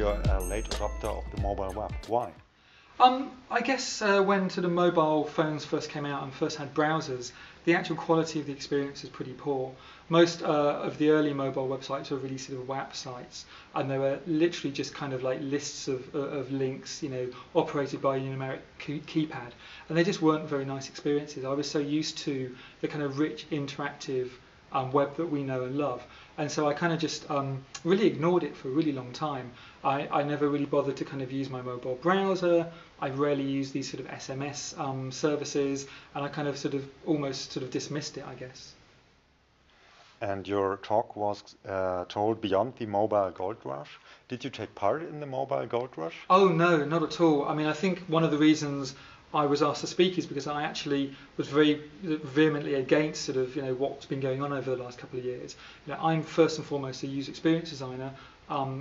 you're a late adopter of the mobile web. Why? I guess when sort of mobile phones first came out and first had browsers, the actual quality of the experience is pretty poor. Most of the early mobile websites were really sort of WAP sites, and they were literally just kind of like lists of links, operated by a numeric keypad, and they just weren't very nice experiences. I was so used to the kind of rich, interactive web that we know and love. And so I kind of just really ignored it for a really long time. I never really bothered to kind of use my mobile browser. I rarely used these sort of SMS services, and I kind of sort of almost sort of dismissed it, I guess. And your talk was told beyond the mobile gold rush. Did you take part in the mobile gold rush? Oh no, not at all. I mean, I think one of the reasons I was asked to speak is because I actually was very vehemently against sort of what's been going on over the last couple of years. I'm first and foremost a user experience designer,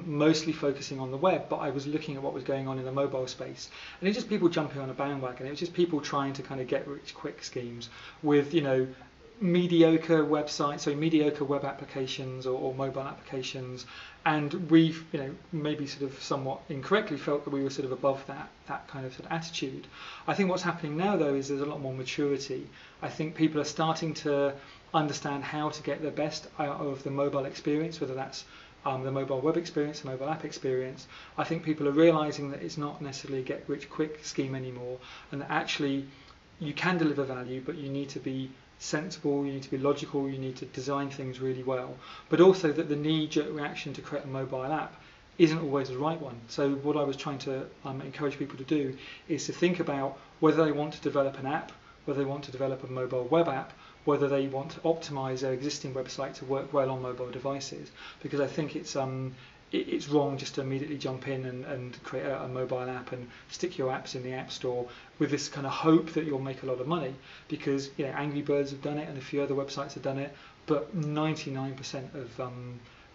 mostly focusing on the web, but I was looking at what was going on in the mobile space, and it's just people jumping on a bandwagon. It was just people trying to kind of get rich quick schemes with mediocre websites, so mediocre web applications or mobile applications, and we've maybe sort of somewhat incorrectly felt that we were sort of above that kind of attitude. I think what's happening now though is there's a lot more maturity. I think people are starting to understand how to get the best out of the mobile experience, whether that's the mobile web experience, the mobile app experience. I think people are realizing that it's not necessarily a get rich quick scheme anymore, and that actually you can deliver value, but you need to be sensible, you need to be logical, you need to design things really well, but also that the knee-jerk reaction to create a mobile app isn't always the right one. So what I was trying to encourage people to do is to think about whether they want to develop an app, whether they want to develop a mobile web app, whether they want to optimize their existing website to work well on mobile devices, because I think it's wrong just to immediately jump in and create a mobile app and stick your apps in the App Store with this kind of hope that you'll make a lot of money, because Angry Birds have done it and a few other websites have done it, but 99%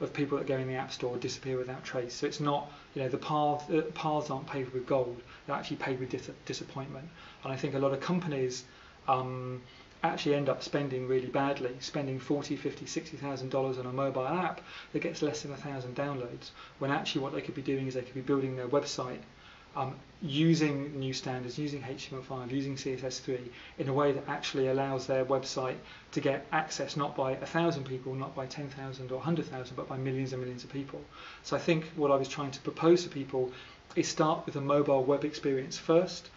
of people that go in the App Store disappear without trace. So it's not, the paths aren't paved with gold, they're actually paved with disappointment. And I think a lot of companies actually end up spending really badly, spending $40, $50, $60,000 on a mobile app that gets less than 1,000 downloads, when actually what they could be doing is they could be building their website using new standards, using HTML5, using CSS3 in a way that actually allows their website to get access not by 1,000 people, not by 10,000 or 100,000, but by millions and millions of people. So I think what I was trying to propose to people is start with a mobile web experience first,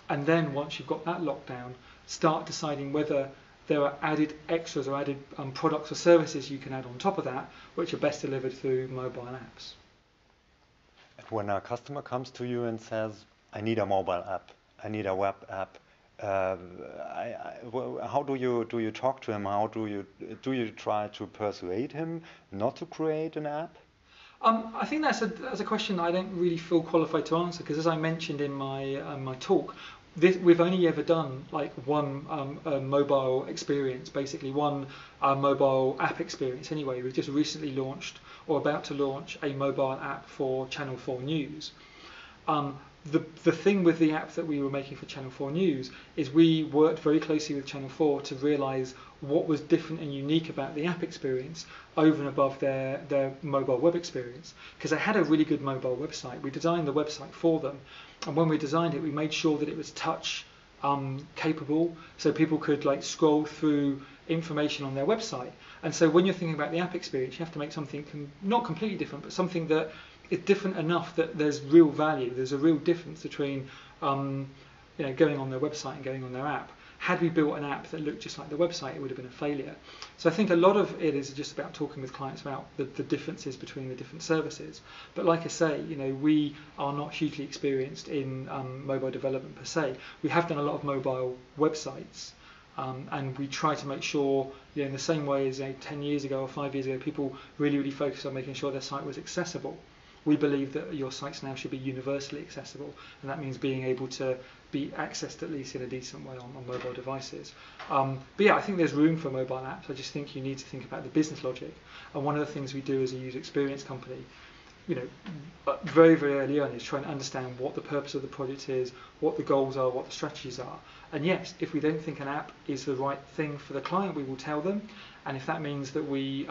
and then once you've got that locked down, start deciding whether there are added extras or added products or services you can add on top of that, which are best delivered through mobile apps. When a customer comes to you and says, I need a mobile app, I need a web app, how do you talk to him? How do you try to persuade him not to create an app? I think that's a question I don't really feel qualified to answer, because as I mentioned in my talk, we've only ever done like one mobile experience, basically one mobile app experience anyway. We've just recently launched or about to launch a mobile app for Channel 4 News. The thing with the app that we were making for Channel 4 News is we worked very closely with Channel 4 to realise what was different and unique about the app experience over and above their mobile web experience, because they had a really good mobile website. We designed the website for them, and when we designed it, we made sure that it was touch capable, so people could like scroll through information on their website. And so when you're thinking about the app experience, you have to make something not completely different, but something that is different enough that there's real value. There's a real difference between going on their website and going on their app. Had we built an app that looked just like the website, it would have been a failure. So I think a lot of it is just about talking with clients about the differences between the different services. But like I say, we are not hugely experienced in mobile development per se. We have done a lot of mobile websites, and we try to make sure, in the same way as 10 years ago or 5 years ago, people really focused on making sure their site was accessible. We believe that your sites now should be universally accessible, and that means being able to be accessed at least in a decent way on mobile devices. But yeah, I think there's room for mobile apps. I just think you need to think about the business logic. And one of the things we do as a user experience company, very, very early on, is trying to understand what the purpose of the project is, what the goals are, what the strategies are. And yes, if we don't think an app is the right thing for the client, we will tell them. And if that means that we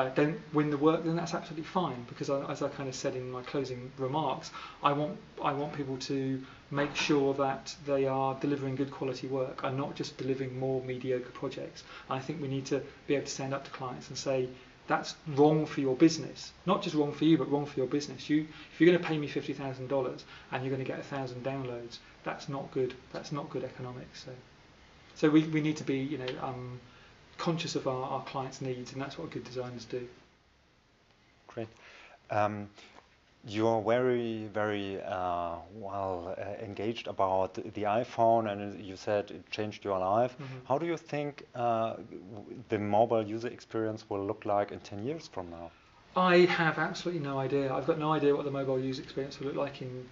don't win the work, then that's absolutely fine, because as I kind of said in my closing remarks, I want people to make sure that they are delivering good quality work and not just delivering more mediocre projects. And I think we need to be able to stand up to clients and say, that's wrong for your business. Not just wrong for you, but wrong for your business. If you're going to pay me $50,000 and you're going to get 1,000 downloads, that's not good. That's not good economics. So we need to be conscious of our clients' needs, and that's what good designers do. Great. You're very, very engaged about the iPhone, and you said it changed your life. Mm-hmm. How do you think the mobile user experience will look like in 10 years from now? I have absolutely no idea. I've got no idea what the mobile user experience will look like in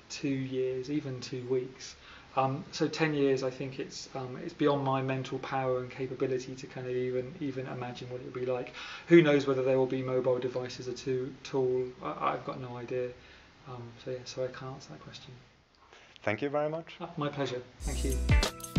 2 years, even 2 weeks. So 10 years, I think it's beyond my mental power and capability to kind of even imagine what it will be like. Who knows whether there will be mobile devices at all? I've got no idea. So I can't answer that question. Thank you very much. My pleasure. Thank you.